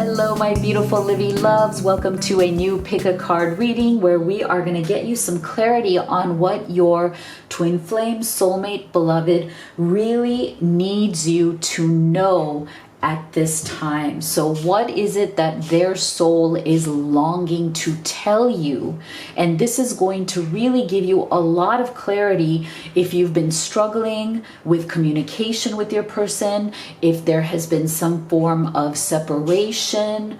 Hello, my beautiful Livy loves. Welcome to a new pick a card reading where we are going to get you some clarity on what your twin flame, soulmate, beloved really needs you to know at this time. So what is it that their soul is longing to tell you? And this is going to really give you a lot of clarity if you've been struggling with communication with your person, if there has been some form of separation.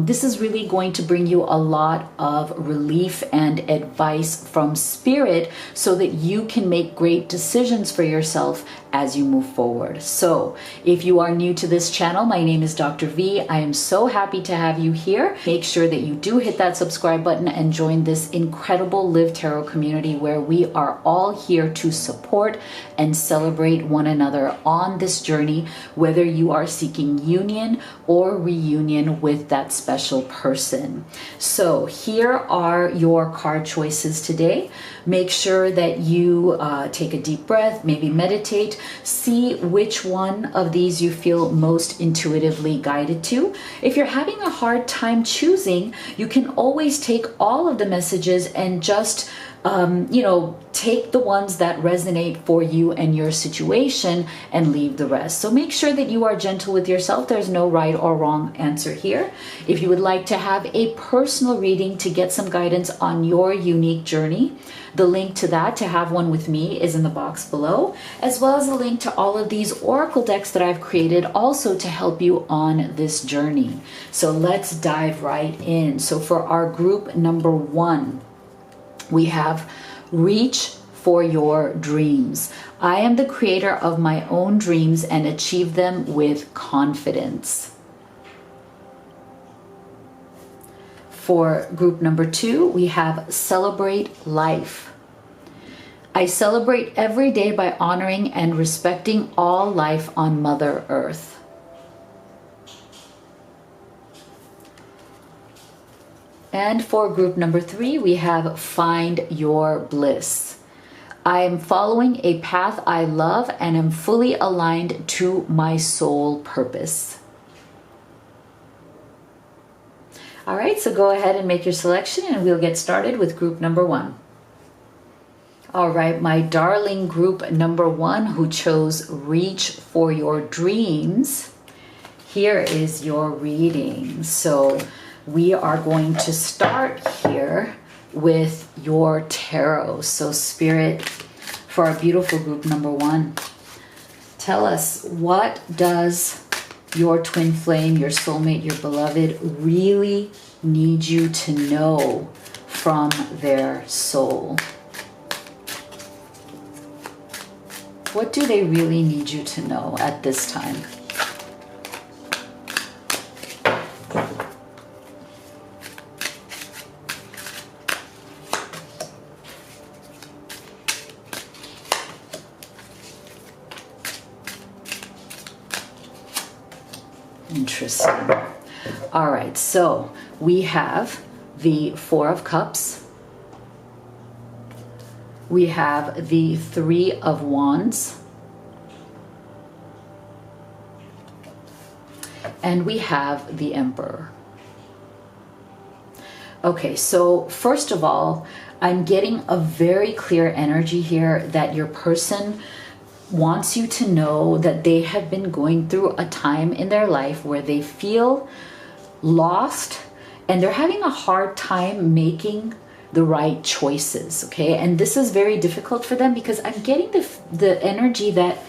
This is really going to bring you a lot of relief and advice from spirit so that you can make great decisions for yourself as you move forward. So if you are new to this channel, my name is Dr. V. I am so happy to have you here. Make sure that you do hit that subscribe button and join this incredible Live Tarot community where we are all here to support and celebrate one another on this journey, whether you are seeking union or reunion with that special person. So here are your card choices today. Make sure that you take a deep breath, maybe meditate, see which one of these you feel most intuitively guided to. If you're having a hard time choosing, you can always take all of the messages and just take the ones that resonate for you and your situation and leave the rest. So make sure that you are gentle with yourself. There's no right or wrong answer here. If you would like to have a personal reading to get some guidance on your unique journey, the link to that, to have one with me, is in the box below, as well as a link to all of these oracle decks that I've created also to help you on this journey. So let's dive right in. So for our group number 1, we have reach for your dreams. I am the creator of my own dreams and achieve them with confidence. For group number 2, we have celebrate life. I celebrate every day by honoring and respecting all life on Mother Earth. And for group number 3, we have find your bliss. I am following a path I love and am fully aligned to my soul purpose. All right, so go ahead and make your selection and we'll get started with group number 1. All right, my darling group number 1 who chose reach for your dreams, here is your reading. So we are going to start here with your tarot. So Spirit, for our beautiful group number 1, tell us, what does your twin flame, your soulmate, your beloved really need you to know from their soul? What do they really need you to know at this time? Interesting. All right, so we have the 4 of Cups. We have the 3 of Wands. And we have the Emperor. Okay, so first of all, I'm getting a very clear energy here that your person wants you to know that they have been going through a time in their life where they feel lost and they're having a hard time making the right choices, okay? And this is very difficult for them because I'm getting the energy that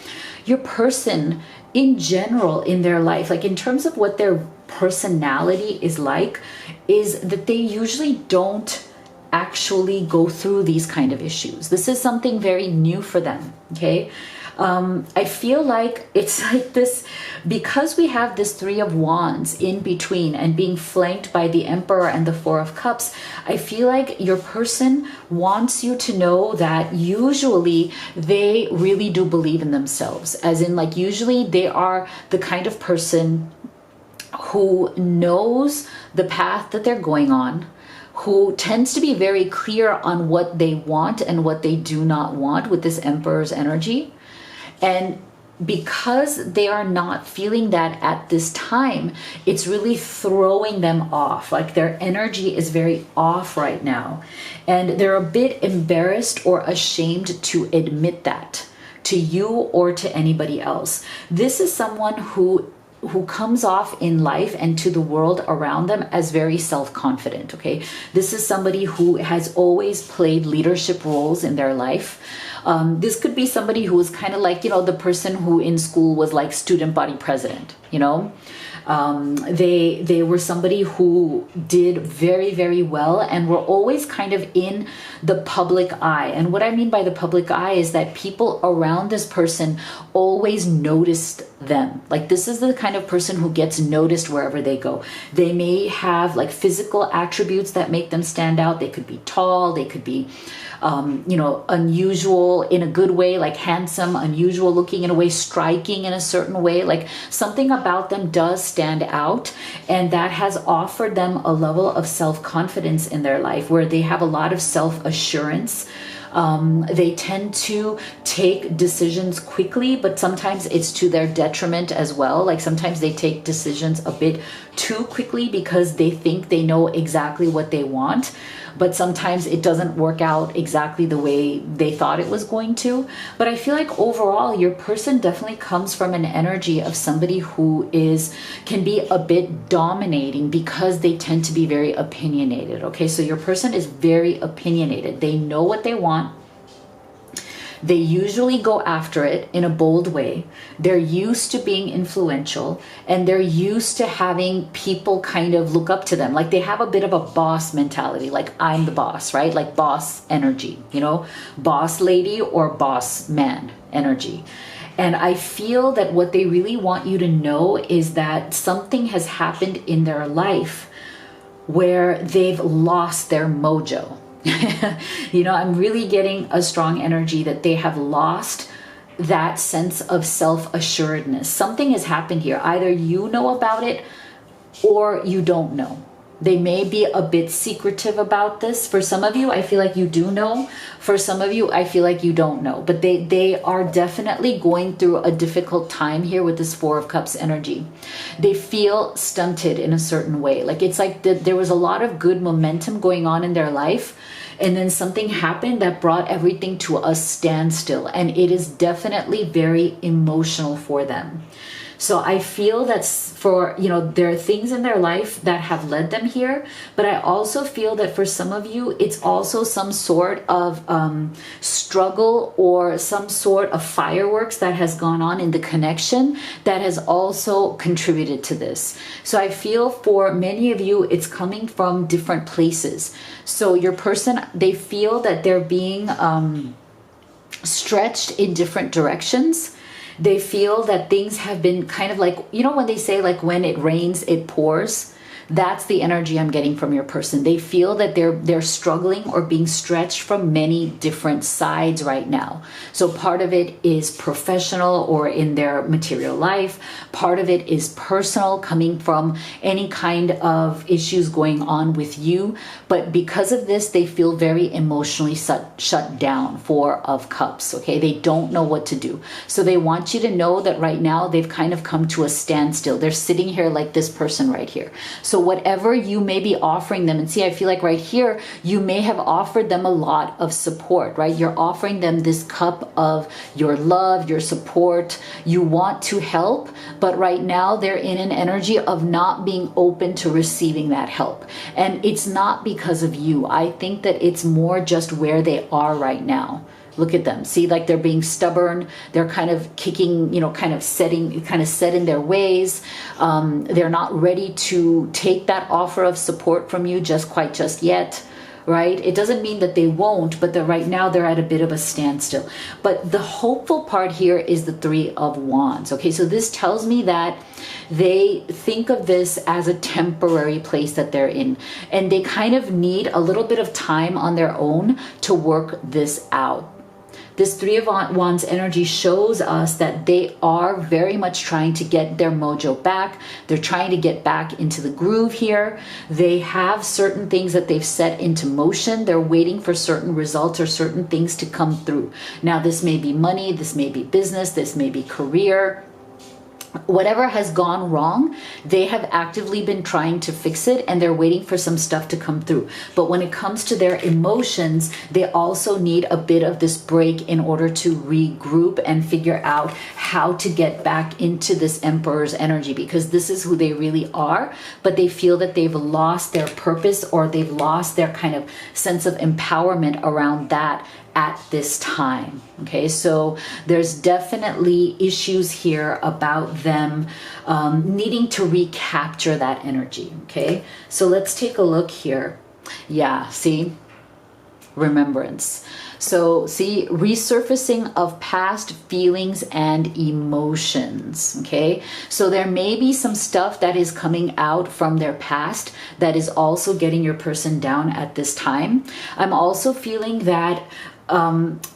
your person in general in their life, like in terms of what their personality is like, is that they usually don't actually go through these kind of issues. This is something very new for them, okay? I feel like it's like this, because we have this 3 of Wands in between and being flanked by the Emperor and the 4 of Cups, I feel like your person wants you to know that usually they really do believe in themselves. As in, like, usually they are the kind of person who knows the path that they're going on, who tends to be very clear on what they want and what they do not want with this Emperor's energy. And because they are not feeling that at this time, it's really throwing them off. Like their energy is very off right now. And they're a bit embarrassed or ashamed to admit that to you or to anybody else. This is someone who comes off in life and to the world around them as very self-confident, okay? This is somebody who has always played leadership roles in their life. This could be somebody who was kind of like, you know, the person who in school was like student body president, you know? They were somebody who did very, very well and were always kind of in the public eye. And what I mean by the public eye is that people around this person always noticed them. Like this is the kind of person who gets noticed wherever they go. They may have like physical attributes that make them stand out. They could be tall, they could be you know, unusual in a good way, like handsome, unusual looking in a way, striking in a certain way, like something about them does stand out, and that has offered them a level of self-confidence in their life where they have a lot of self-assurance. They tend to take decisions quickly, but sometimes it's to their detriment as well. Like sometimes they take decisions a bit too quickly because they think they know exactly what they want, but sometimes it doesn't work out exactly the way they thought it was going to. But I feel like overall, your person definitely comes from an energy of somebody who can be a bit dominating because they tend to be very opinionated. Okay, so your person is very opinionated. They know what they want. They usually go after it in a bold way. They're used to being influential, and they're used to having people kind of look up to them. Like they have a bit of a boss mentality, like I'm the boss, right? Like boss energy, you know, boss lady or boss man energy. And I feel that what they really want you to know is that something has happened in their life where they've lost their mojo. You know, I'm really getting a strong energy that they have lost that sense of self-assuredness. Something has happened here. Either you know about it or you don't know. They may be a bit secretive about this. For some of you, I feel like you do know. For some of you, I feel like you don't know. But they are definitely going through a difficult time here with this Four of Cups energy. They feel stunted in a certain way. Like it's like there was a lot of good momentum going on in their life, and then something happened that brought everything to a standstill. And it is definitely very emotional for them. So I feel that for, you know, there are things in their life that have led them here, but I also feel that for some of you, it's also some sort of struggle or some sort of fireworks that has gone on in the connection that has also contributed to this. So I feel for many of you, it's coming from different places. So your person, they feel that they're being stretched in different directions. They feel that things have been kind of like, you know, when they say like when it rains, it pours. That's the energy I'm getting from your person. They feel that they're struggling or being stretched from many different sides right now. So part of it is professional or in their material life. Part of it is personal, coming from any kind of issues going on with you. But because of this, they feel very emotionally shut down. Four of Cups, okay? They don't know what to do. So they want you to know that right now they've kind of come to a standstill. They're sitting here like this person right here. So whatever you may be offering them, and see, I feel like right here, you may have offered them a lot of support, right? You're offering them this cup of your love, your support. You want to help, but right now they're in an energy of not being open to receiving that help. And it's not because of you. I think that it's more just where they are right now. Look at them. See, like they're being stubborn. They're kind of kicking, you know, kind of set in their ways. They're not ready to take that offer of support from you just yet, right? It doesn't mean that they won't, but right now they're at a bit of a standstill. But the hopeful part here is the Three of Wands. Okay, so this tells me that they think of this as a temporary place that they're in, and they kind of need a little bit of time on their own to work this out. This Three of Wands energy shows us that they are very much trying to get their mojo back. They're trying to get back into the groove here. They have certain things that they've set into motion. They're waiting for certain results or certain things to come through. Now, this may be money, this may be business, this may be career. Whatever has gone wrong, they have actively been trying to fix it, and they're waiting for some stuff to come through. But when it comes to their emotions, they also need a bit of this break in order to regroup and figure out how to get back into this Emperor's energy, because this is who they really are, but they feel that they've lost their purpose, or they've lost their kind of sense of empowerment around that at this time. Okay, so there's definitely issues here about them needing to recapture that energy. Okay, so let's take a look here. Yeah, see, remembrance. So see, resurfacing of past feelings and emotions. Okay, so there may be some stuff that is coming out from their past that is also getting your person down at this time. I'm also feeling that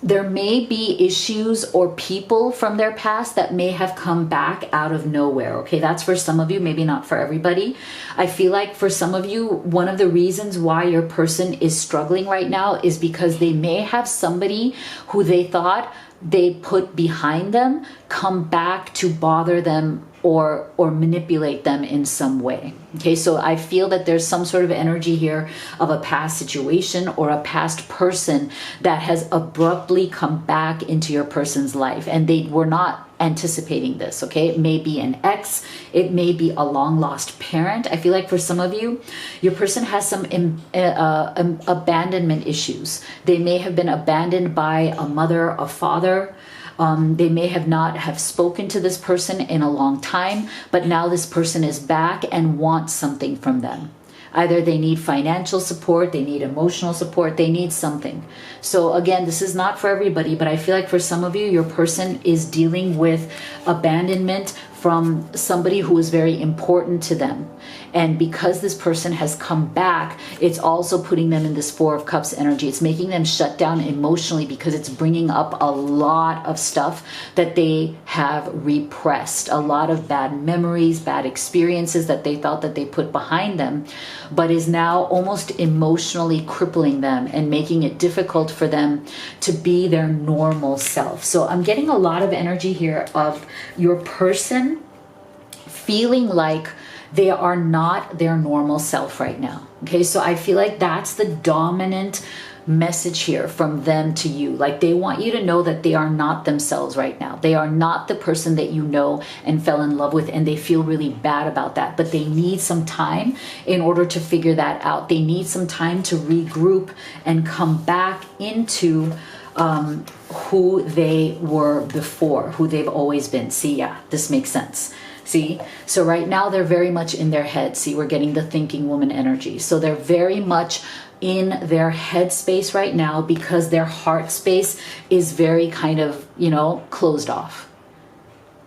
there may be issues or people from their past that may have come back out of nowhere. Okay, that's for some of you, maybe not for everybody. I feel like for some of you, one of the reasons why your person is struggling right now is because they may have somebody who they thought they put behind them come back to bother them or manipulate them in some way. Okay, so I feel that there's some sort of energy here of a past situation or a past person that has abruptly come back into your person's life, and they were not anticipating this. Okay, it may be an ex, it may be a long lost parent. I feel like for some of you, your person has some abandonment issues. They may have been abandoned by a mother, a father. They may have not have spoken to this person in a long time, but now this person is back and wants something from them. Either they need financial support, they need emotional support, they need something. So again, this is not for everybody, but I feel like for some of you, your person is dealing with abandonment from somebody who is very important to them. And because this person has come back, it's also putting them in this Four of Cups energy. It's making them shut down emotionally because it's bringing up a lot of stuff that they have repressed. A lot of bad memories, bad experiences that they thought that they put behind them, but is now almost emotionally crippling them and making it difficult for them to be their normal self. So I'm getting a lot of energy here of your person feeling like they are not their normal self right now. Okay, so I feel like that's the dominant message here from them to you. Like they want you to know that they are not themselves right now. They are not the person that you know and fell in love with, and they feel really bad about that, but they need some time in order to figure that out. They need some time to regroup and come back into who they were before, who they've always been. See, yeah, this makes sense. See, so right now they're very much in their head. See, we're getting the thinking woman energy. So they're very much in their head space right now because their heart space is very kind of, closed off.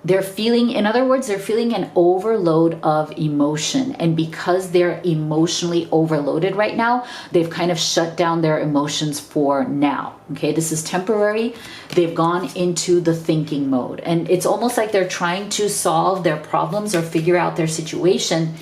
They're feeling, in other words, they're feeling an overload of emotion. And because they're emotionally overloaded right now, they've kind of shut down their emotions for now. Okay, this is temporary. They've gone into the thinking mode. And it's almost like they're trying to solve their problems or figure out their situation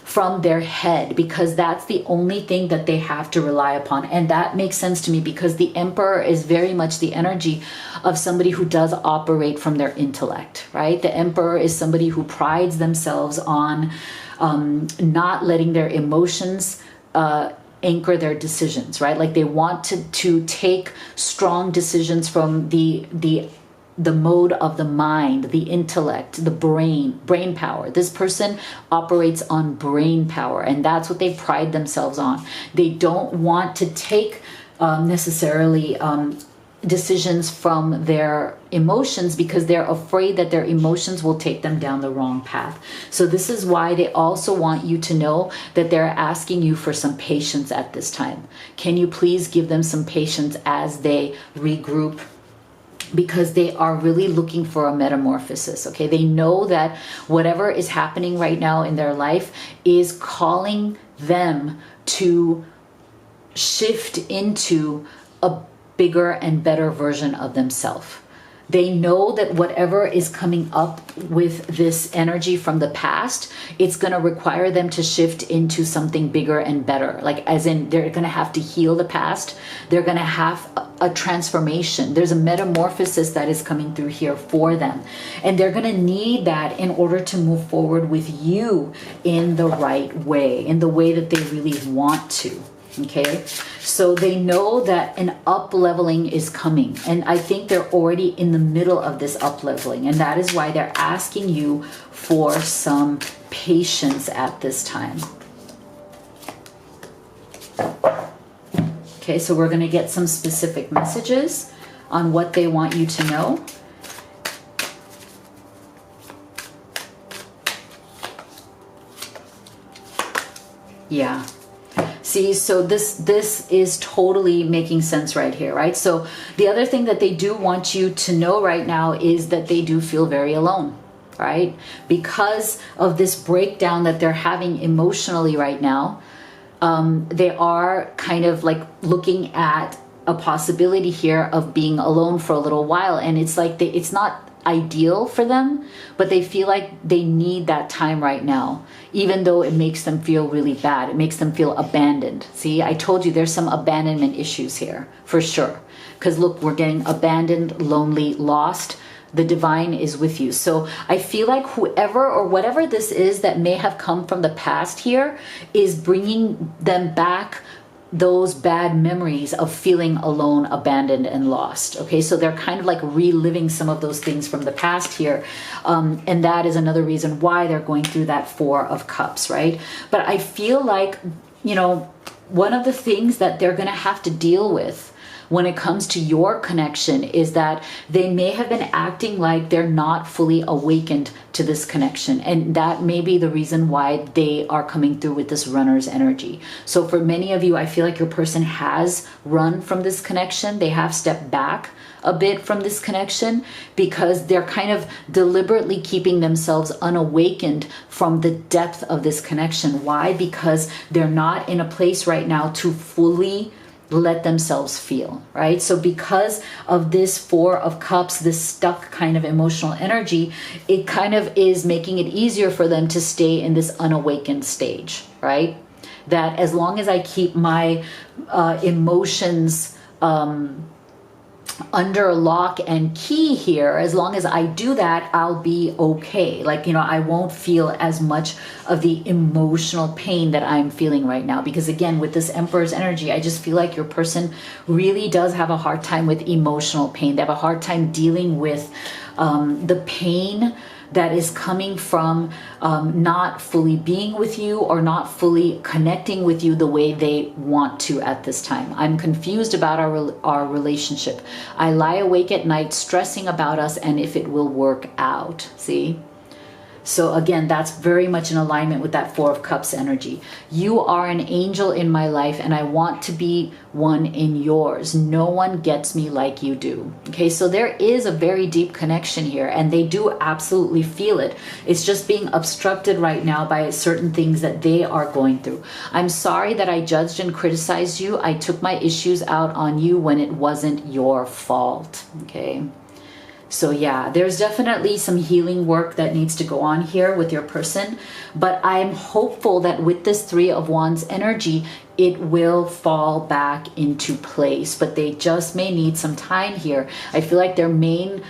from their head, because that's the only thing that they have to rely upon. And that makes sense to me because the Emperor is very much the energy of somebody who does operate from their intellect, right? The Emperor is somebody who prides themselves on not letting their emotions anchor their decisions, right? Like they want to take strong decisions from the mode of the mind, the intellect, the brain power. This person operates on brain power, and that's what they pride themselves on. They don't want to take necessarily decisions from their emotions because they're afraid that their emotions will take them down the wrong path. So this is why they also want you to know that they're asking you for some patience at this time. Can you please give them some patience as they regroup? Because they are really looking for a metamorphosis. Okay, they know that whatever is happening right now in their life is calling them to shift into bigger and better version of themselves. They know that whatever is coming up with this energy from the past, it's going to require them to shift into something bigger and better. Like, as in, they're going to have to heal the past. They're going to have a transformation. There's a metamorphosis that is coming through here for them. And they're going to need that in order to move forward with you in the right way, in the way that they really want to. Okay, so they know that an up leveling is coming, and I think they're already in the middle of this up leveling, and that is why they're asking you for some patience at this time. Okay, so we're going to get some specific messages on what they want you to know. Yeah. See, so this is totally making sense right here, right? So the other thing that they do want you to know right now is that they do feel very alone, right? Because of this breakdown that they're having emotionally right now, they are kind of like looking at a possibility here of being alone for a little while. And it's like it's not ideal for them, but they feel like they need that time right now, even though it makes them feel really bad. It makes them feel abandoned. See, I told you there's some abandonment issues here for sure. Because look, we're getting abandoned, lonely, lost. The divine is with you. So I feel like whoever or whatever this is that may have come from the past here is bringing them back those bad memories of feeling alone, abandoned, and lost. Okay, so they're kind of like reliving some of those things from the past here. And that is another reason why they're going through that Four of Cups, right? But I feel like, you know, one of the things that they're going to have to deal with when it comes to your connection is that they may have been acting like they're not fully awakened to this connection. And that may be the reason why they are coming through with this runner's energy. So for many of you, I feel like your person has run from this connection. They have stepped back a bit from this connection because they're kind of deliberately keeping themselves unawakened from the depth of this connection. Why? Because they're not in a place right now to fully let themselves feel, right? So because of this Four of Cups, this stuck kind of emotional energy, it kind of is making it easier for them to stay in this unawakened stage, right? That as long as I keep my emotions under lock and key here, as long as I do that, I'll be okay. Like, you know, I won't feel as much of the emotional pain that I'm feeling right now. Because again, with this Emperor's energy, I just feel like your person really does have a hard time with emotional pain. They have a hard time dealing with the pain that is coming from not fully being with you or not fully connecting with you the way they want to at this time. I'm confused about our relationship. I lie awake at night stressing about us and if it will work out. See? So again, that's very much in alignment with that Four of Cups energy. You are an angel in my life and I want to be one in yours. No one gets me like you do. Okay, so there is a very deep connection here and they do absolutely feel it. It's just being obstructed right now by certain things that they are going through. I'm sorry that I judged and criticized you. I took my issues out on you when it wasn't your fault. Okay. So yeah, there's definitely some healing work that needs to go on here with your person. But I'm hopeful that with this Three of Wands energy, it will fall back into place. But they just may need some time here. I feel like their main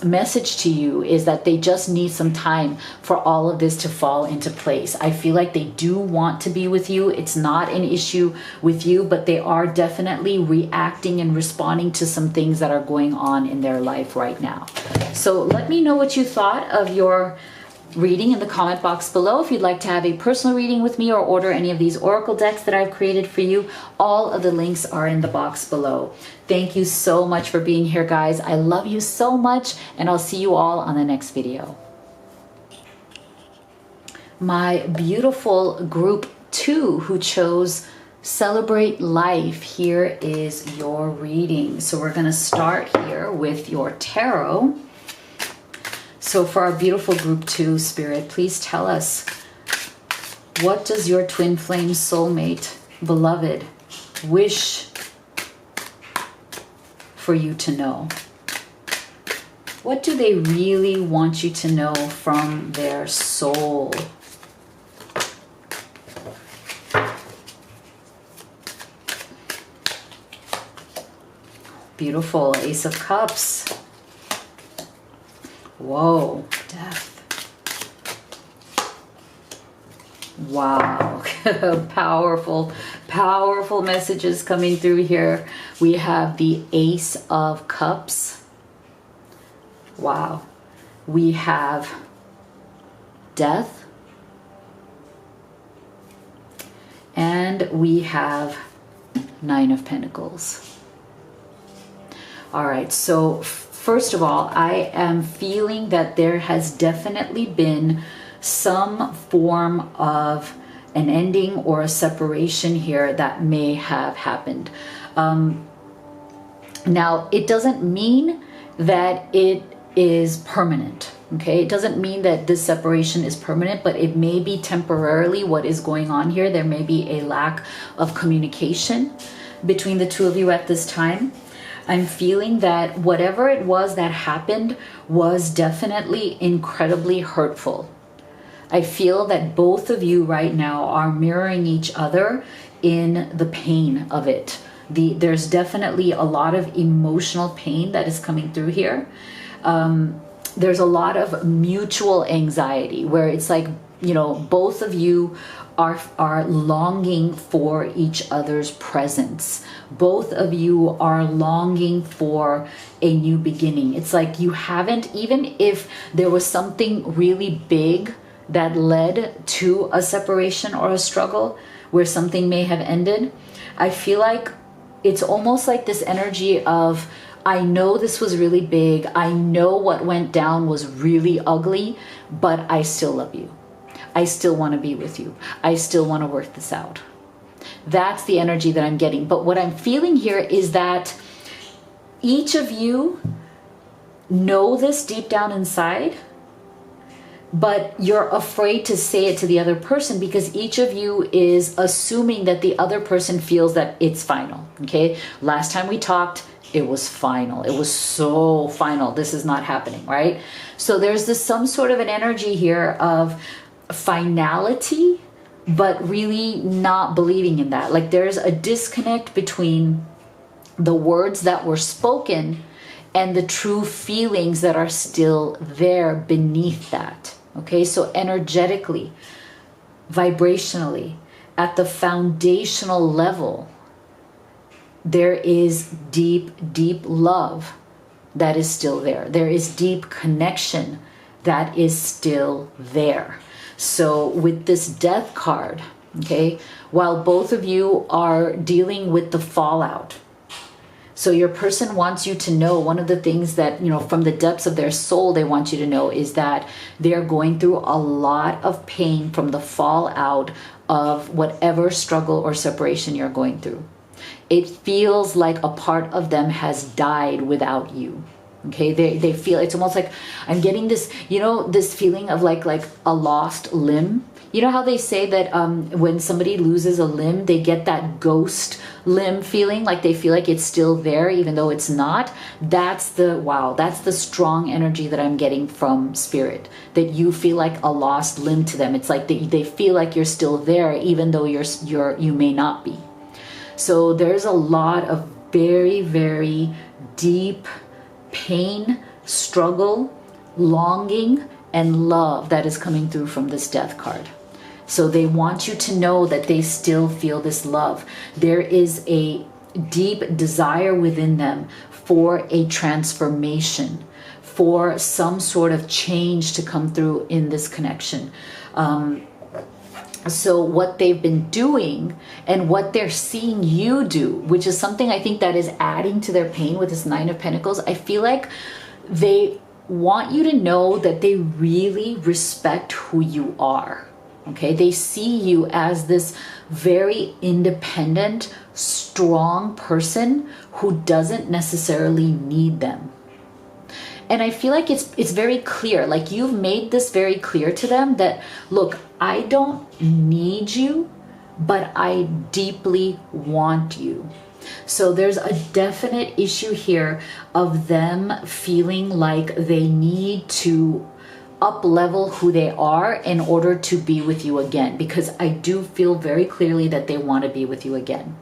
message to you is that they just need some time for all of this to fall into place. I feel like they do want to be with you. It's not an issue with you, but they are definitely reacting and responding to some things that are going on in their life right now. So let me know what you thought of your reading in the comment box below. If you'd like to have a personal reading with me or order any of these oracle decks that I've created for you, all of the links are in the box below. Thank you so much for being here, guys. I love you so much, and I'll see you all on the next video. My beautiful group 2 who chose Celebrate Life, here is your reading. So we're going to start here with your tarot. So for our beautiful group 2, Spirit, please tell us, what does your twin flame soulmate, beloved, wish for you to know? What do they really want you to know from their soul? Beautiful. Ace of Cups. Whoa. Death. Wow. Powerful, powerful messages coming through here. We have the Ace of Cups. Wow. We have Death. And we have Nine of Pentacles. All right, so first of all, I am feeling that there has definitely been some form of an ending or a separation here that may have happened. Now, it doesn't mean that it is permanent, okay? It doesn't mean that this separation is permanent, but it may be temporarily what is going on here. There may be a lack of communication between the two of you at this time. I'm feeling that whatever it was that happened was definitely incredibly hurtful. I feel that both of you right now are mirroring each other in the pain of it. There's definitely a lot of emotional pain that is coming through here. There's a lot of mutual anxiety where it's like, you know, both of you are longing for each other's presence. Both of you are longing for a new beginning. It's like you haven't, even if there was something really big that led to a separation or a struggle where something may have ended, I feel like it's almost like this energy of, I know this was really big. I know what went down was really ugly, but I still love you. I still want to be with you. I still want to work this out. That's the energy that I'm getting. But what I'm feeling here is that each of you know this deep down inside, but you're afraid to say it to the other person because each of you is assuming that the other person feels that it's final, okay? Last time we talked, it was final. It was so final. This is not happening, right? So there's this some sort of an energy here of finality, but really not believing in that. Like there's a disconnect between the words that were spoken and the true feelings that are still there beneath that. Okay, so energetically, vibrationally, at the foundational level, there is deep, deep love that is still there. There is deep connection that is still there. So with this Death card, okay, while both of you are dealing with the fallout, so your person wants you to know, one of the things that, you know, from the depths of their soul, they want you to know is that they're going through a lot of pain from the fallout of whatever struggle or separation you're going through. It feels like a part of them has died without you. Okay, they feel, it's almost like I'm getting this, you know, this feeling of like a lost limb. You know how they say that when somebody loses a limb, they get that ghost limb feeling, like they feel like it's still there even though it's not. That's the strong energy that I'm getting from Spirit, that you feel like a lost limb to them. It's like they feel like you're still there even though you may not be. So there's a lot of very, very deep pain, struggle, longing, and love that is coming through from this Death card. So they want you to know that they still feel this love. There is a deep desire within them for a transformation, for some sort of change to come through in this connection. So what they've been doing and what they're seeing you do, which is something I think that is adding to their pain with this Nine of Pentacles, I feel like they want you to know that they really respect who you are. Okay, they see you as this very independent, strong person who doesn't necessarily need them. And I feel like it's very clear, like you've made this very clear to them that, look, I don't need you, but I deeply want you. So there's a definite issue here of them feeling like they need to up level who they are in order to be with you again, because I do feel very clearly that they want to be with you again.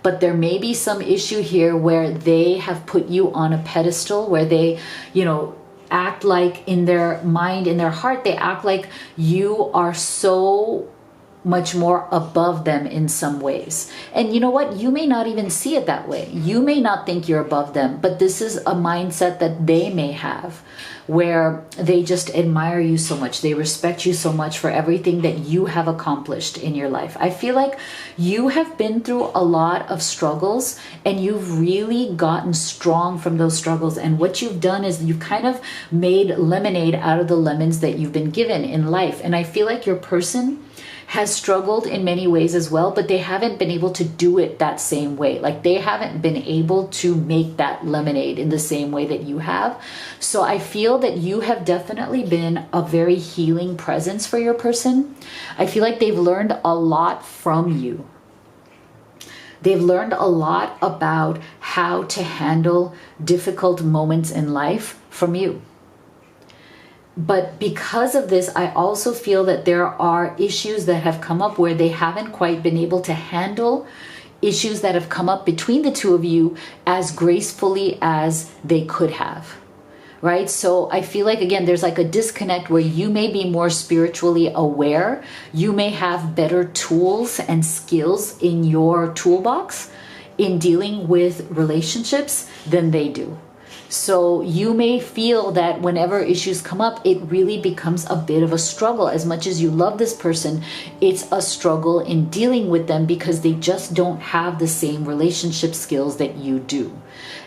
But there may be some issue here where they have put you on a pedestal, where they, you know, act like in their mind, in their heart, they act like you are so much more above them in some ways. And you know what? You may not even see it that way. You may not think you're above them, but this is a mindset that they may have, where they just admire you so much. They respect you so much for everything that you have accomplished in your life. I feel like you have been through a lot of struggles and you've really gotten strong from those struggles. And what you've done is you've kind of made lemonade out of the lemons that you've been given in life. And I feel like your person has struggled in many ways as well, but they haven't been able to do it that same way. Like they haven't been able to make that lemonade in the same way that you have. So I feel that you have definitely been a very healing presence for your person. I feel like they've learned a lot from you. They've learned a lot about how to handle difficult moments in life from you. But because of this, I also feel that there are issues that have come up where they haven't quite been able to handle issues that have come up between the two of you as gracefully as they could have, right? So I feel like, again, there's like a disconnect where you may be more spiritually aware. You may have better tools and skills in your toolbox in dealing with relationships than they do. So you may feel that whenever issues come up, it really becomes a bit of a struggle. As much as you love this person, it's a struggle in dealing with them because they just don't have the same relationship skills that you do.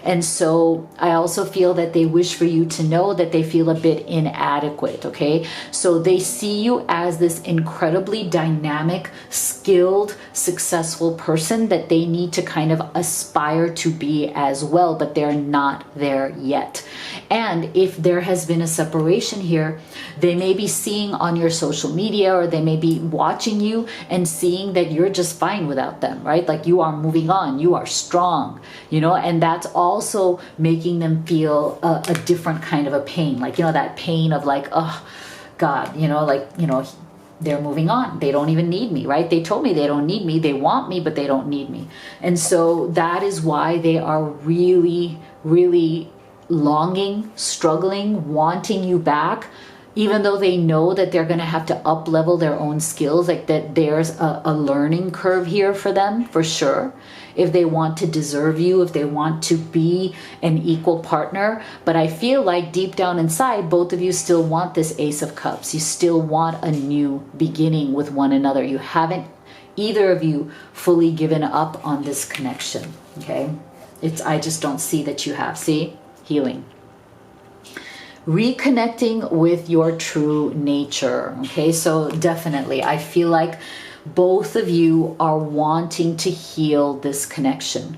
And so I also feel that they wish for you to know that they feel a bit inadequate, okay? So they see you as this incredibly dynamic, skilled, successful person that they need to kind of aspire to be as well, but they're not there yet. And if there has been a separation here, they may be seeing on your social media, or they may be watching you and seeing that you're just fine without them, right? Like you are moving on, you are strong, you know, and that's also making them feel a different kind of a pain. Like, you know, that pain of like, oh God, you know, like, you know, they're moving on. They don't even need me, right? They told me they don't need me. They want me, but they don't need me. And so that is why they are really, really longing, struggling, wanting you back, even though they know that they're going to have to up level their own skills, like that there's a learning curve here for them, for sure, if they want to deserve you, if they want to be an equal partner. But I feel like deep down inside, both of you still want this Ace of Cups. You still want a new beginning with one another. You haven't, either of you, fully given up on this connection, okay? I just don't see that you have. See? Healing. Reconnecting with your true nature. Okay, so definitely I feel like both of you are wanting to heal this connection.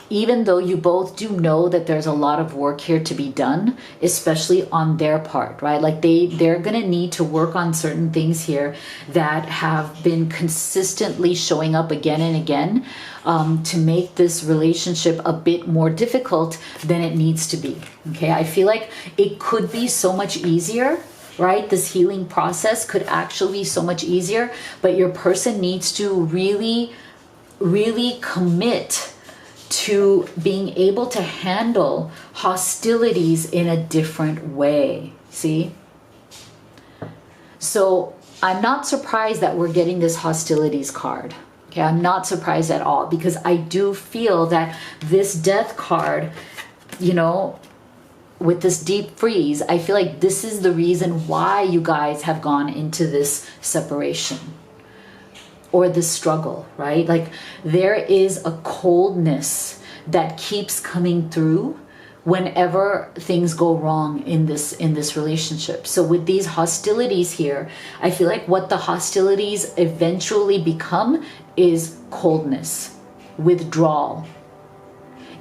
Even though you both do know that there's a lot of work here to be done, especially on their part, right? Like they're going to need to work on certain things here that have been consistently showing up again and again, to make this relationship a bit more difficult than it needs to be. Okay, I feel like it could be so much easier, right? This healing process could actually be so much easier, but your person needs to really, really commit to being able to handle hostilities in a different way. See? So I'm not surprised that we're getting this hostilities card. Okay, I'm not surprised at all, because I do feel that this death card, you know, with this deep freeze, I feel like this is the reason why you guys have gone into this separation or this struggle, right? Like there is a coldness that keeps coming through whenever things go wrong in this relationship. So with these hostilities here, I feel like what the hostilities eventually become is coldness, withdrawal.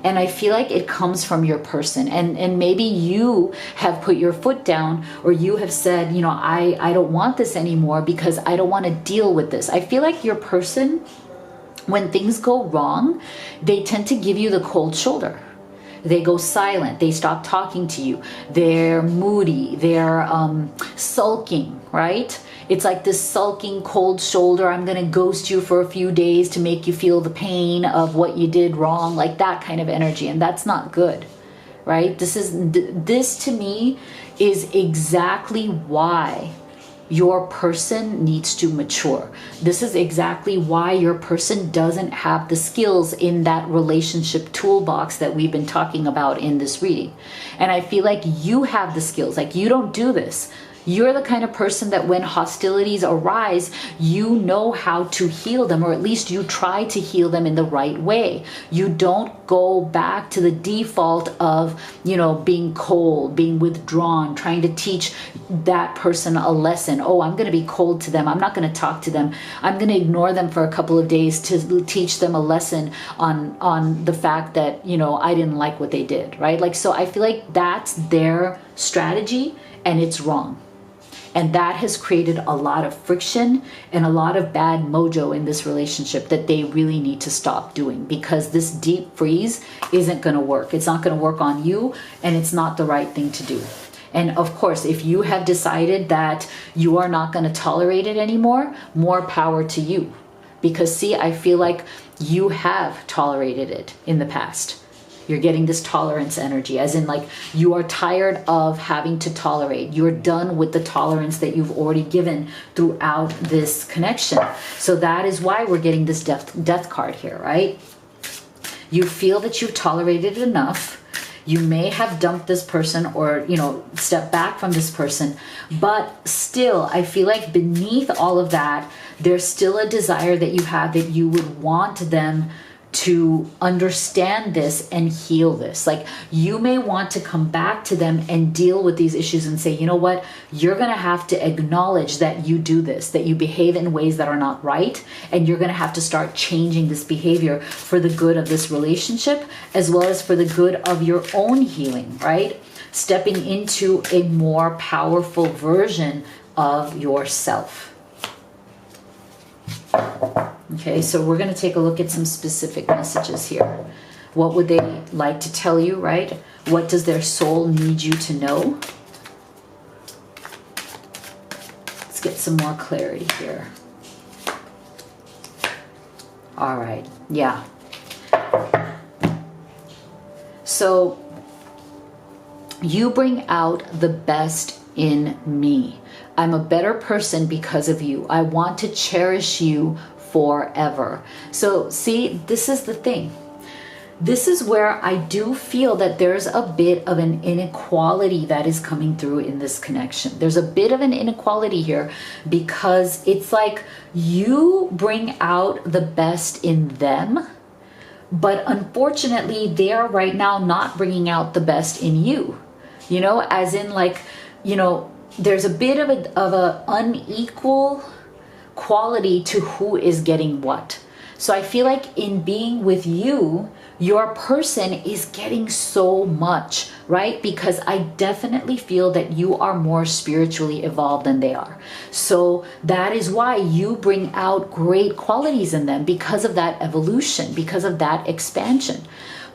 And I feel like it comes from your person. And maybe you have put your foot down, or you have said, you know, I don't want this anymore because I don't want to deal with this. I feel like your person when things go wrong, they tend to give you the cold shoulder. They go silent. They stop talking to you. They're moody. They're sulking, right? It's like this sulking cold shoulder. I'm going to ghost you for a few days to make you feel the pain of what you did wrong, like that kind of energy. And that's not good, right? This to me is exactly why your person needs to mature. This is exactly why your person doesn't have the skills in that relationship toolbox that we've been talking about in this reading. And I feel like you have the skills. Like, you don't do this. You're the kind of person that when hostilities arise, you know how to heal them, or at least you try to heal them in the right way. You don't go back to the default of, being cold, being withdrawn, trying to teach that person a lesson. Oh, I'm going to be cold to them. I'm not going to talk to them. I'm going to ignore them for a couple of days to teach them a lesson on the fact that, I didn't like what they did, right? Like, so I feel like that's their strategy, and it's wrong. And that has created a lot of friction and a lot of bad mojo in this relationship that they really need to stop doing, because this deep freeze isn't going to work. It's not going to work on you, and it's not the right thing to do. And of course, if you have decided that you are not going to tolerate it anymore, more power to you. Because see, I feel like you have tolerated it in the past. You're getting this tolerance energy, as in like you are tired of having to tolerate. You're done with the tolerance that you've already given throughout this connection. So that is why we're getting this death card here, right? You feel that you've tolerated enough. You may have dumped this person or, stepped back from this person, but still, I feel like beneath all of that, there's still a desire that you have that you would want them to understand this and heal this. Like, you may want to come back to them and deal with these issues and say, you know what, you're going to have to acknowledge that you do this, that you behave in ways that are not right, and you're going to have to start changing this behavior for the good of this relationship, as well as for the good of your own healing, right? Stepping into a more powerful version of yourself. Okay, so we're going to take a look at some specific messages here. What would they like to tell you, right? What does their soul need you to know? Let's get some more clarity here. All right, yeah. So you bring out the best in me. I'm a better person because of you. I want to cherish you forever. So see, this is the thing. This is where I do feel that there's a bit of an inequality that is coming through in this connection. There's a bit of an inequality here, because it's like you bring out the best in them, but unfortunately they are right now not bringing out the best in you. As in like, there's a bit of a unequal quality to who is getting what. So I feel like in being with you, your person is getting so much, right? Because I definitely feel that you are more spiritually evolved than they are. So that is why you bring out great qualities in them, because of that evolution, because of that expansion.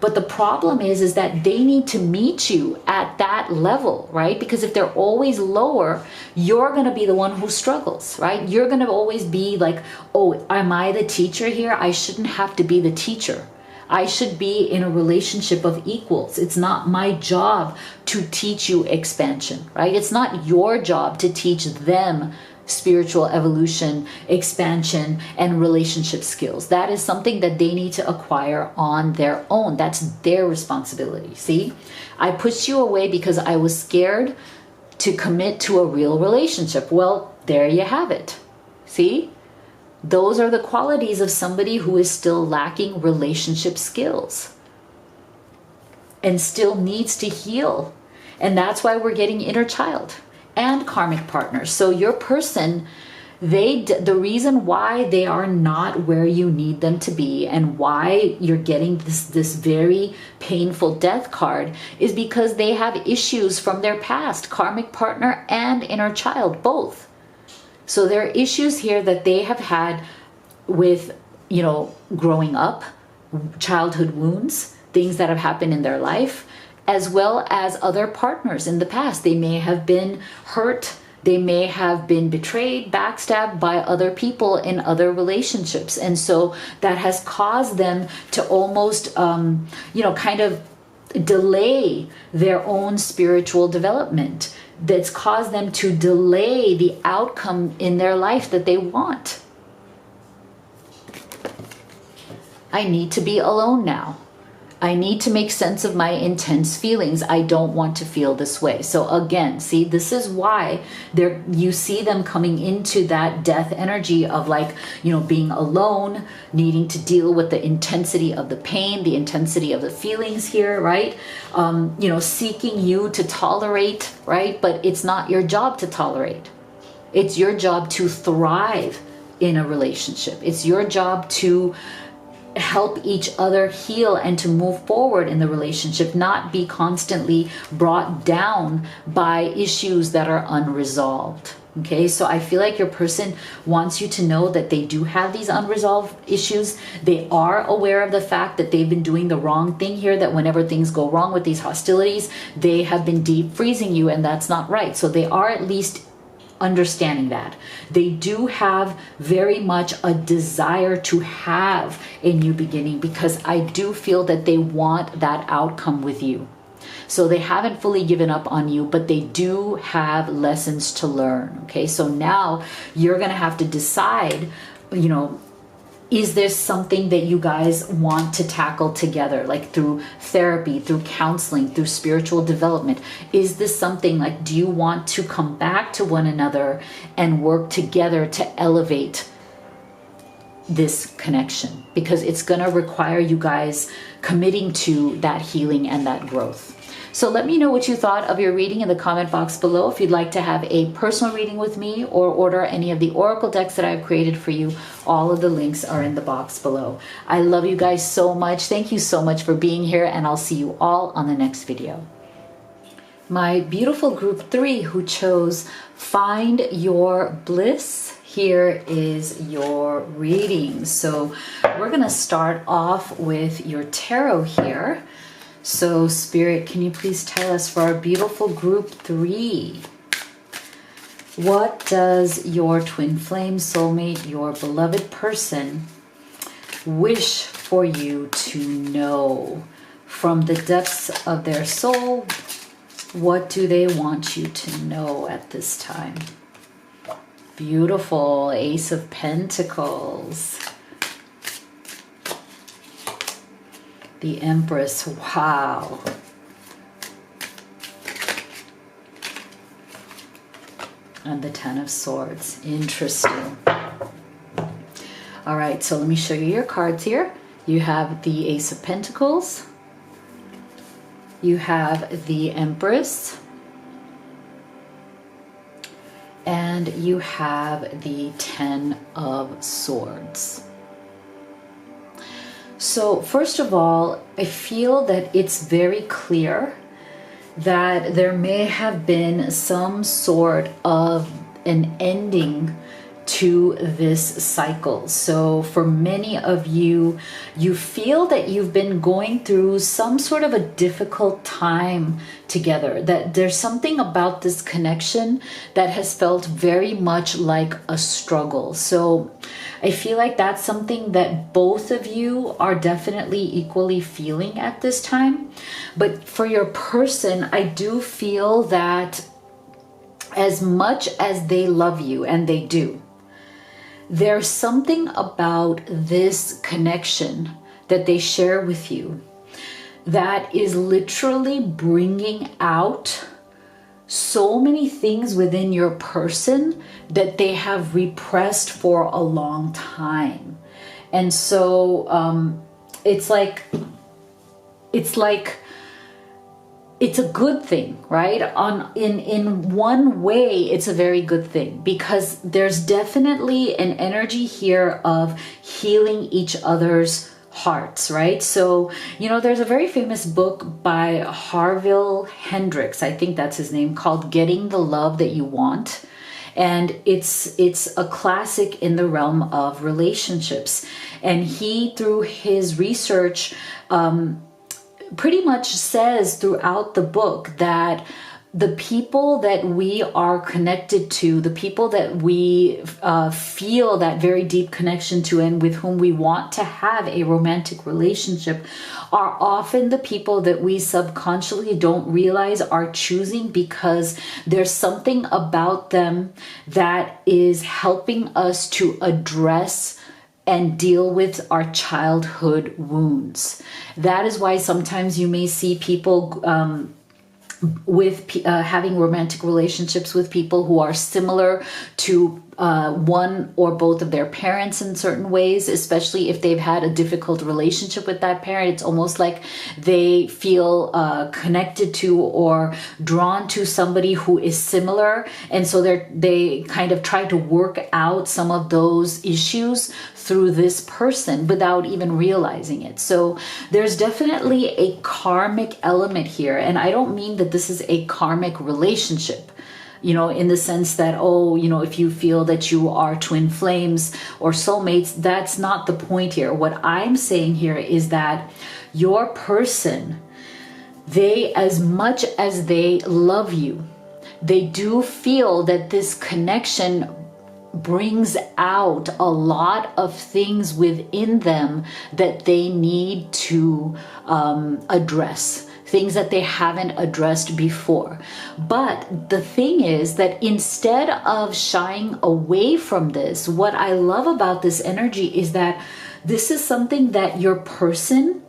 But the problem is that they need to meet you at that level, right? Because if they're always lower, you're going to be the one who struggles, right? You're going to always be like, oh, am I the teacher here? I shouldn't have to be the teacher. I should be in a relationship of equals. It's not my job to teach you expansion, right? It's not your job to teach them spiritual evolution, expansion, and relationship skills. That is something that they need to acquire on their own. That's their responsibility. See, I pushed you away because I was scared to commit to a real relationship. Well, there you have it. See, those are the qualities of somebody who is still lacking relationship skills and still needs to heal. And that's why we're getting inner child and karmic partners. So your person, the reason why they are not where you need them to be and why you're getting this very painful death card is because they have issues from their past, karmic partner and inner child, both. So there are issues here that they have had with growing up, childhood wounds, things that have happened in their life, as well as other partners in the past. They may have been hurt. They may have been betrayed, backstabbed by other people in other relationships. And so that has caused them to almost, kind of delay their own spiritual development. That's caused them to delay the outcome in their life that they want. I need to be alone now. I need to make sense of my intense feelings. I don't want to feel this way. So again, see, this is why you see them coming into that death energy of being alone, needing to deal with the intensity of the pain, the intensity of the feelings here, right? Seeking you to tolerate, right? But it's not your job to tolerate. It's your job to thrive in a relationship. It's your job to help each other heal and to move forward in the relationship, not be constantly brought down by issues that are unresolved. Okay, so I feel like your person wants you to know that they do have these unresolved issues. They are aware of the fact that they've been doing the wrong thing here, that whenever things go wrong with these hostilities, they have been deep freezing you, and that's not right. So they are at least understanding that. They do have very much a desire to have a new beginning, because I do feel that they want that outcome with you. So they haven't fully given up on you, but they do have lessons to learn. Okay, so now you're going to have to decide, is there something that you guys want to tackle together, like through therapy, through counseling, through spiritual development? Is this something do you want to come back to one another and work together to elevate this connection? Because it's going to require you guys committing to that healing and that growth. So let me know what you thought of your reading in the comment box below. If you'd like to have a personal reading with me or order any of the oracle decks that I've created for you, all of the links are in the box below. I love you guys so much. Thank you so much for being here, and I'll see you all on the next video. My beautiful group 3 who chose Find Your Bliss, here is your reading. So we're going to start off with your tarot here. So Spirit, can you please tell us, for our beautiful group 3, what does your twin flame soulmate, your beloved person, wish for you to know from the depths of their soul? What do they want you to know at this time? Beautiful Ace of Pentacles. The Empress, wow. And the Ten of Swords, interesting. All right, so let me show you your cards here. You have the Ace of Pentacles. You have the Empress. And you have the Ten of Swords. So first of all, I feel that it's very clear that there may have been some sort of an ending to this cycle. So for many of you, you feel that you've been going through some sort of a difficult time together, that there's something about this connection that has felt very much like a struggle. So I feel like that's something that both of you are definitely equally feeling at this time. But for your person, I do feel that as much as they love you, and they do, there's something about this connection that they share with you that is literally bringing out so many things within your person that they have repressed for a long time. And so it's like it's a good thing, right? In one way, it's a very good thing, because there's definitely an energy here of healing each other's hearts, right? So, there's a very famous book by Harville Hendrix, I think that's his name, called Getting the Love That You Want. And it's a classic in the realm of relationships. And he, through his research, pretty much says throughout the book that the people that we are connected to, the people that we feel that very deep connection to and with whom we want to have a romantic relationship, are often the people that we subconsciously don't realize are choosing, because there's something about them that is helping us to address and deal with our childhood wounds. That is why sometimes you may see people having romantic relationships with people who are similar to one or both of their parents in certain ways, especially if they've had a difficult relationship with that parent. It's almost like they feel connected to or drawn to somebody who is similar. And so they kind of try to work out some of those issues through this person without even realizing it. So there's definitely a karmic element here. And I don't mean that this is a karmic relationship, in the sense that, if you feel that you are twin flames or soulmates, that's not the point here. What I'm saying here is that your person, they, as much as they love you, they do feel that this connection brings out a lot of things within them that they need to address, things that they haven't addressed before. But the thing is that instead of shying away from this, what I love about this energy is that this is something that your person,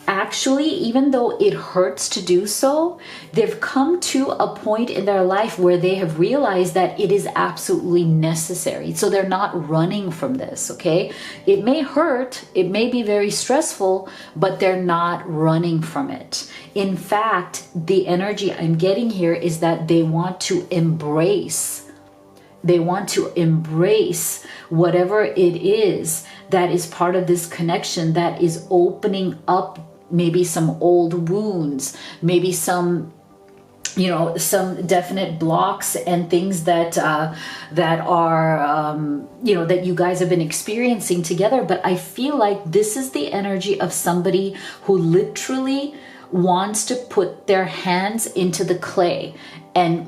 actually, even though it hurts to do so, they've come to a point in their life where they have realized that it is absolutely necessary. So they're not running from this, okay? It may hurt, it may be very stressful, but they're not running from it. In fact, the energy I'm getting here is that they want to embrace. They want to embrace whatever it is that is part of this connection that is opening up maybe some old wounds, maybe some definite blocks and things that are that you guys have been experiencing together. But I feel like this is the energy of somebody who literally wants to put their hands into the clay and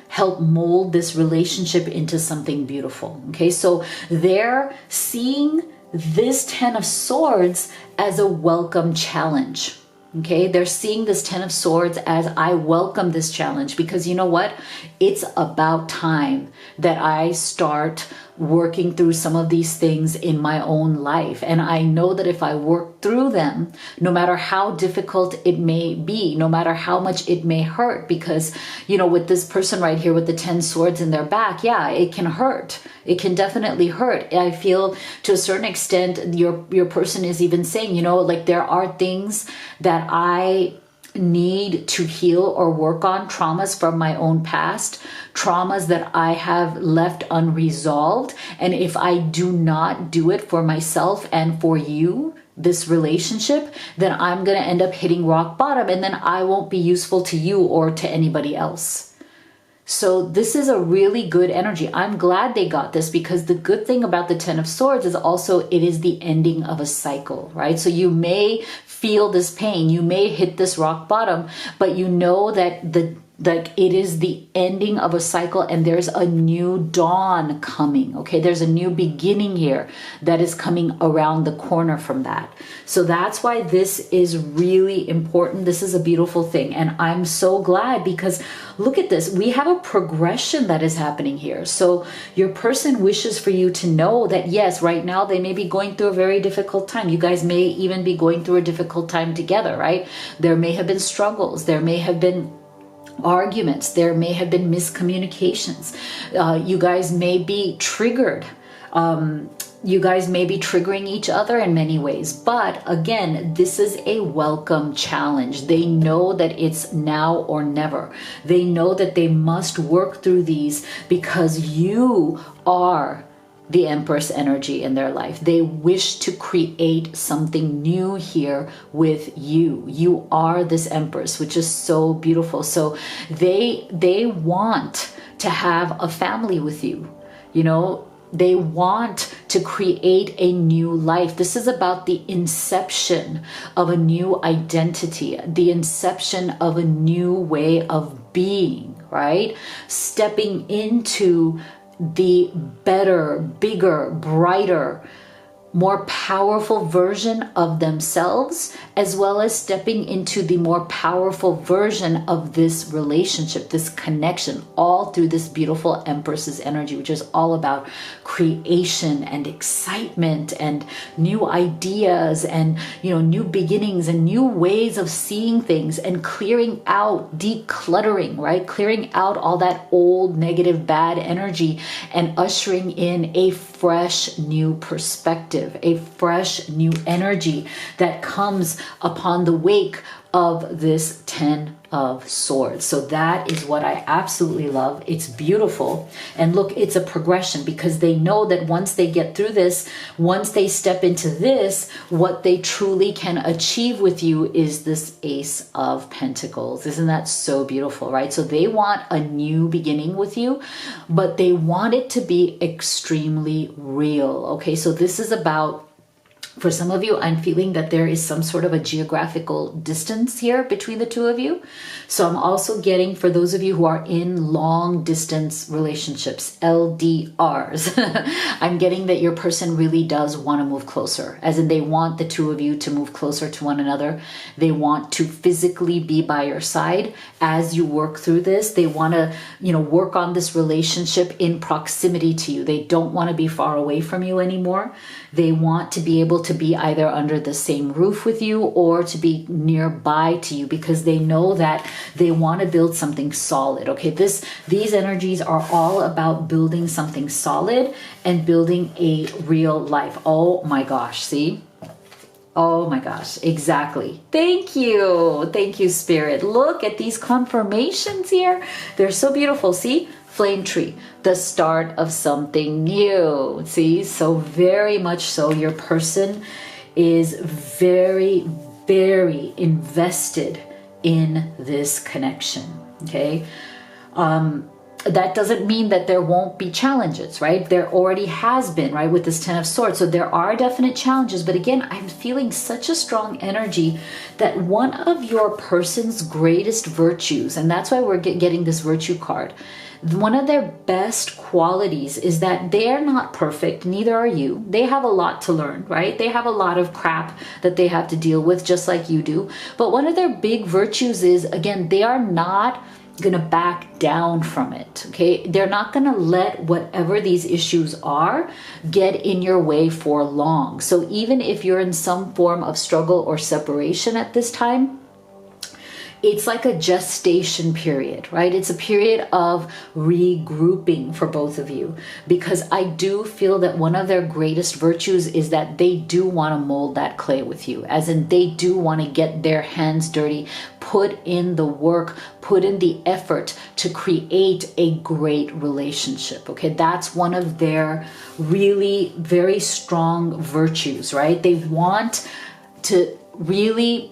help mold this relationship into something beautiful. Okay, so they're seeing this Ten of Swords as a welcome challenge. Okay, they're seeing this Ten of Swords as, I welcome this challenge, because you know what? It's about time that I start working through some of these things in my own life. And I know that if I work through them, no matter how difficult it may be, no matter how much it may hurt, because, with this person right here with the 10 swords in their back, yeah, it can hurt. It can definitely hurt. I feel to a certain extent, your person is even saying, like, there are things that I need to heal or work on, traumas from my own past, traumas that I have left unresolved. And if I do not do it for myself and for you, this relationship, then I'm going to end up hitting rock bottom, and then I won't be useful to you or to anybody else. So this is a really good energy. I'm glad they got this, because the good thing about the Ten of Swords is also it is the ending of a cycle, right? So you may feel this pain, you may hit this rock bottom, but you know that it is the ending of a cycle, and there's a new dawn coming. Okay, there's a new beginning here that is coming around the corner from that. So that's why this is really important. This is a beautiful thing, and I'm so glad, because look at this. We have a progression that is happening here. So your person wishes for you to know that, yes, right now they may be going through a very difficult time. You guys may even be going through a difficult time together, right? There may have been struggles. There may have been arguments. There may have been miscommunications. You guys may be triggered. You guys may be triggering each other in many ways. But again, this is a welcome challenge. They know that it's now or never. They know that they must work through these, because you are the Empress energy in their life. They wish to create something new here with you. You are this Empress, which is so beautiful. So they want to have a family with you. You know, they want to create a new life. This is about the inception of a new identity, the inception of a new way of being, right? Stepping into the better, bigger, brighter, more powerful version of themselves, as well as stepping into the more powerful version of this relationship, this connection, all through this beautiful Empress's energy, which is all about creation and excitement and new ideas and, you know, new beginnings and new ways of seeing things and clearing out, decluttering, right? Clearing out all that old, negative, bad energy and ushering in a fresh new perspective, a fresh new energy that comes upon the wake of this 10 of Swords. So that is what I absolutely love. It's beautiful. And look, it's a progression, because they know that once they get through this, once they step into this, what they truly can achieve with you is this Ace of Pentacles. Isn't that so beautiful, right? So they want a new beginning with you, but they want it to be extremely real. Okay, so this is about, for some of you, I'm feeling that there is some sort of a geographical distance here between the two of you. So I'm also getting, for those of you who are in long distance relationships, LDRs, I'm getting that your person really does want to move closer, as in they want the two of you to move closer to one another. They want to physically be by your side as you work through this. They want to, you know, work on this relationship in proximity to you. They don't want to be far away from you anymore. They want to be able to be either under the same roof with you or to be nearby to you, because they know that they want to build something solid. Okay, these energies are all about building something solid and building a real life. Oh my gosh, see? Oh my gosh, exactly. Thank you. Thank you, Spirit. Look at these confirmations here. They're so beautiful. See? Flame tree, the start of something new. See? So very much so, your person is very, very invested in this connection. Okay? That doesn't mean that there won't be challenges, right? There already has been, right, with this 10 of Swords. So there are definite challenges. But again, I'm feeling such a strong energy that one of your person's greatest virtues, and that's why we're getting this virtue card, one of their best qualities is that they're not perfect, neither are you. They have a lot to learn, right? They have a lot of crap that they have to deal with, just like you do. But one of their big virtues is, again, they are not going to back down from it. Okay, they're not going to let whatever these issues are get in your way for long. So even if you're in some form of struggle or separation at this time, it's like a gestation period, right? It's a period of regrouping for both of you, because I do feel that one of their greatest virtues is that they do want to mold that clay with you, as in they do want to get their hands dirty, put in the work, put in the effort to create a great relationship. Okay, that's one of their really very strong virtues, right? They want to really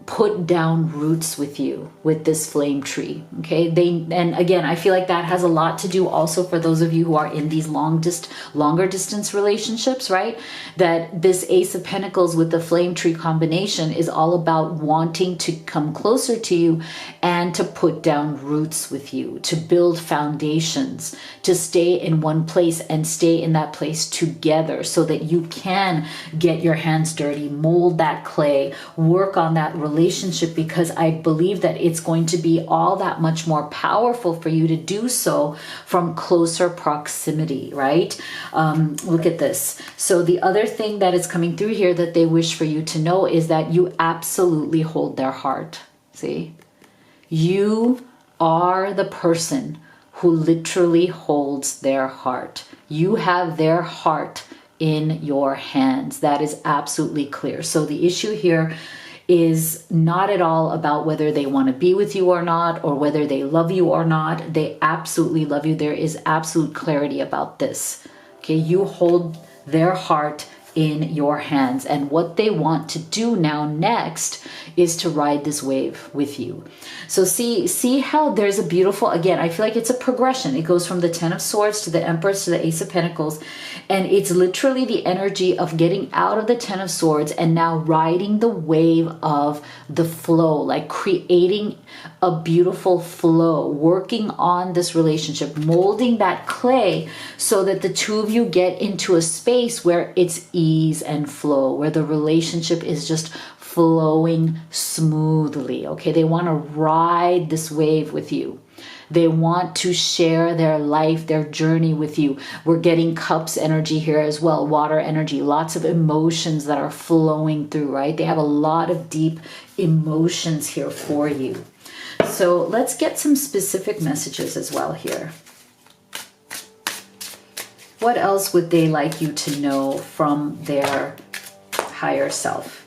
put down roots with you with this flame tree. Okay, and again, I feel like that has a lot to do also for those of you who are in these longer distance relationships, right? That this Ace of Pentacles with the flame tree combination is all about wanting to come closer to you and to put down roots with you, to build foundations, to stay in one place and stay in that place together, so that you can get your hands dirty, mold that clay, work on that relationship, because I believe that it's going to be all that much more powerful for you to do so from closer proximity, right? Look at this. So the other thing that is coming through here that they wish for you to know is that you absolutely hold their heart. See? You are the person who literally holds their heart. You have their heart in your hands. That is absolutely clear. So the issue here is not at all about whether they want to be with you or not, or whether they love you or not. They absolutely love you. There is absolute clarity about this. Okay, you hold their heart in your hands. And what they want to do now next is to ride this wave with you. So see how there's a beautiful, again, I feel like it's a progression. It goes from the Ten of Swords to the Empress to the Ace of Pentacles. And it's literally the energy of getting out of the Ten of Swords and now riding the wave of the flow, like creating a beautiful flow, working on this relationship, molding that clay so that the two of you get into a space where it's ease and flow, where the relationship is just flowing smoothly. Okay, they want to ride this wave with you. They want to share their life, their journey with you. We're getting cups energy here as well, water energy, lots of emotions that are flowing through, right? They have a lot of deep emotions here for you. So let's get some specific messages as well here. What else would they like you to know from their higher self?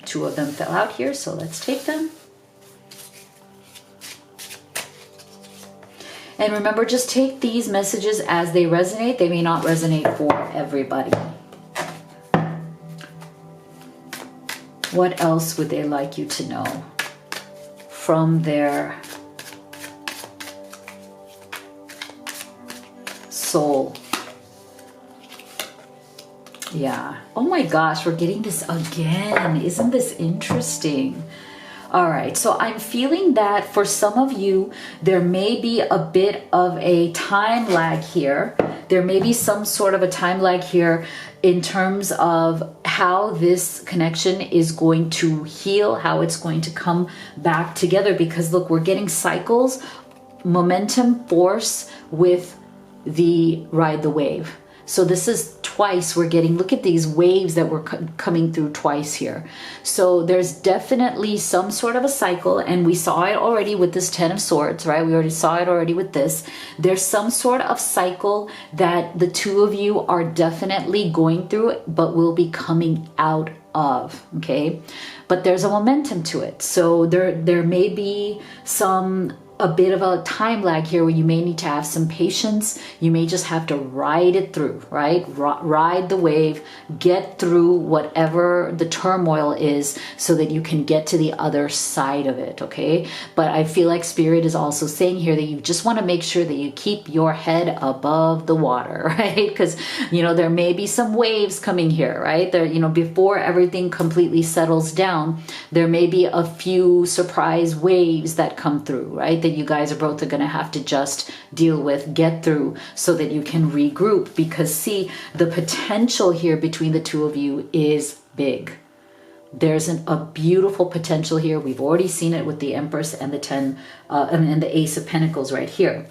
Two of them fell out here, so let's take them. And remember, just take these messages as they resonate. They may not resonate for everybody. What else would they like you to know from their soul? Yeah. Oh my gosh, we're getting this again. Isn't this interesting? All right, so I'm feeling that for some of you, there may be a bit of a time lag here. There may be some sort of a time lag here in terms of how this connection is going to heal, how it's going to come back together. Because look, we're getting cycles, momentum, force with the ride the wave. So this is twice we're getting, look at these waves that we're coming through twice here. So there's definitely some sort of a cycle, and we saw it already with this Ten of Swords, right? We already saw it already with this. There's some sort of cycle that the two of you are definitely going through, but will be coming out of, okay? But there's a momentum to it. So there may be a bit of a time lag here where you may need to have some patience. You may just have to ride it through, right? Ride the wave, get through whatever the turmoil is so that you can get to the other side of it, okay? But I feel like Spirit is also saying here that you just want to make sure that you keep your head above the water, right? Because, you know, there may be some waves coming here, right? There, you know, before everything completely settles down, there may be a few surprise waves that come through, right? That you guys are both going to have to just deal with, get through, so that you can regroup. Because see, the potential here between the two of you is big. There's a beautiful potential here. We've already seen it with the Empress and the and the Ace of Pentacles right here.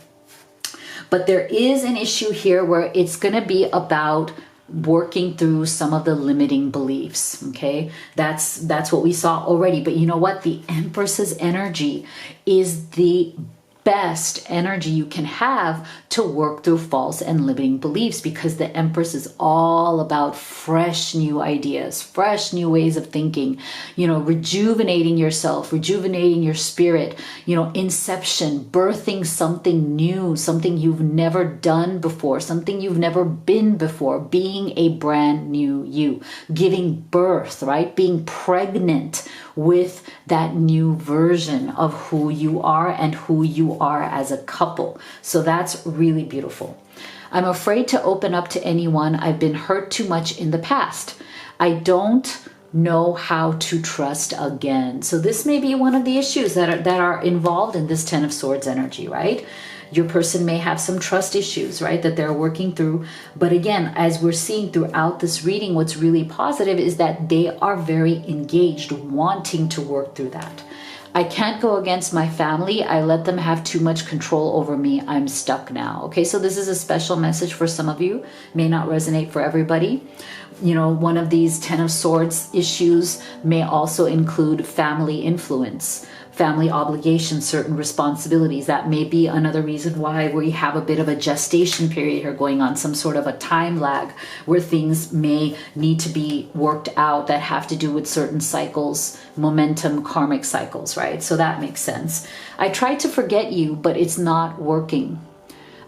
But there is an issue here where it's going to be about working through some of the limiting beliefs, okay? That's what we saw already. But you know what? The Empress's energy is the best energy you can have to work through false and limiting beliefs, because the Empress is all about fresh new ideas, fresh new ways of thinking, you know, rejuvenating yourself, rejuvenating your spirit, you know, inception, birthing something new, something you've never done before, something you've never been before, being a brand new you, giving birth, right? Being pregnant with that new version of who you are and who you are as a couple. So that's really beautiful. I'm afraid to open up to anyone. I've been hurt too much in the past. I don't know how to trust again. So this may be one of the issues that are involved in this Ten of Swords energy, right? Your person may have some trust issues, right, that they're working through. But again, as we're seeing throughout this reading, what's really positive is that they are very engaged, wanting to work through that. I can't go against my family. I let them have too much control over me. I'm stuck now. Okay, so this is a special message for some of you. May not resonate for everybody. You know, one of these Ten of Swords issues may also include family influence, family obligations, certain responsibilities. That may be another reason why we have a bit of a gestation period here going on, some sort of a time lag where things may need to be worked out that have to do with certain cycles, momentum, karmic cycles, right? So that makes sense. I tried to forget you, but it's not working.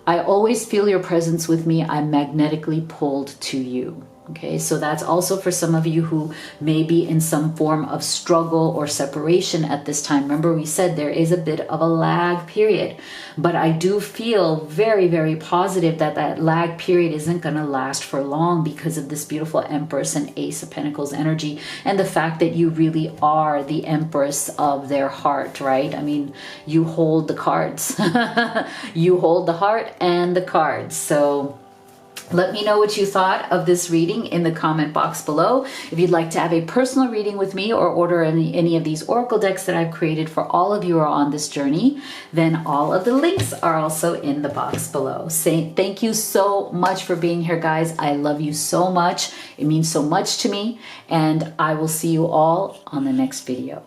I always feel your presence with me. I'm magnetically pulled to you. Okay, so that's also for some of you who may be in some form of struggle or separation at this time. Remember, we said there is a bit of a lag period, but I do feel very, very positive that that lag period isn't going to last for long because of this beautiful Empress and Ace of Pentacles energy, and the fact that you really are the Empress of their heart, right? I mean, you hold the cards. You hold the heart and the cards. So let me know what you thought of this reading in the comment box below. If you'd like to have a personal reading with me or order any of these oracle decks that I've created for all of you who are on this journey, then all of the links are also in the box below. Thank you so much for being here, guys. I love you so much. It means so much to me, and I will see you all on the next video.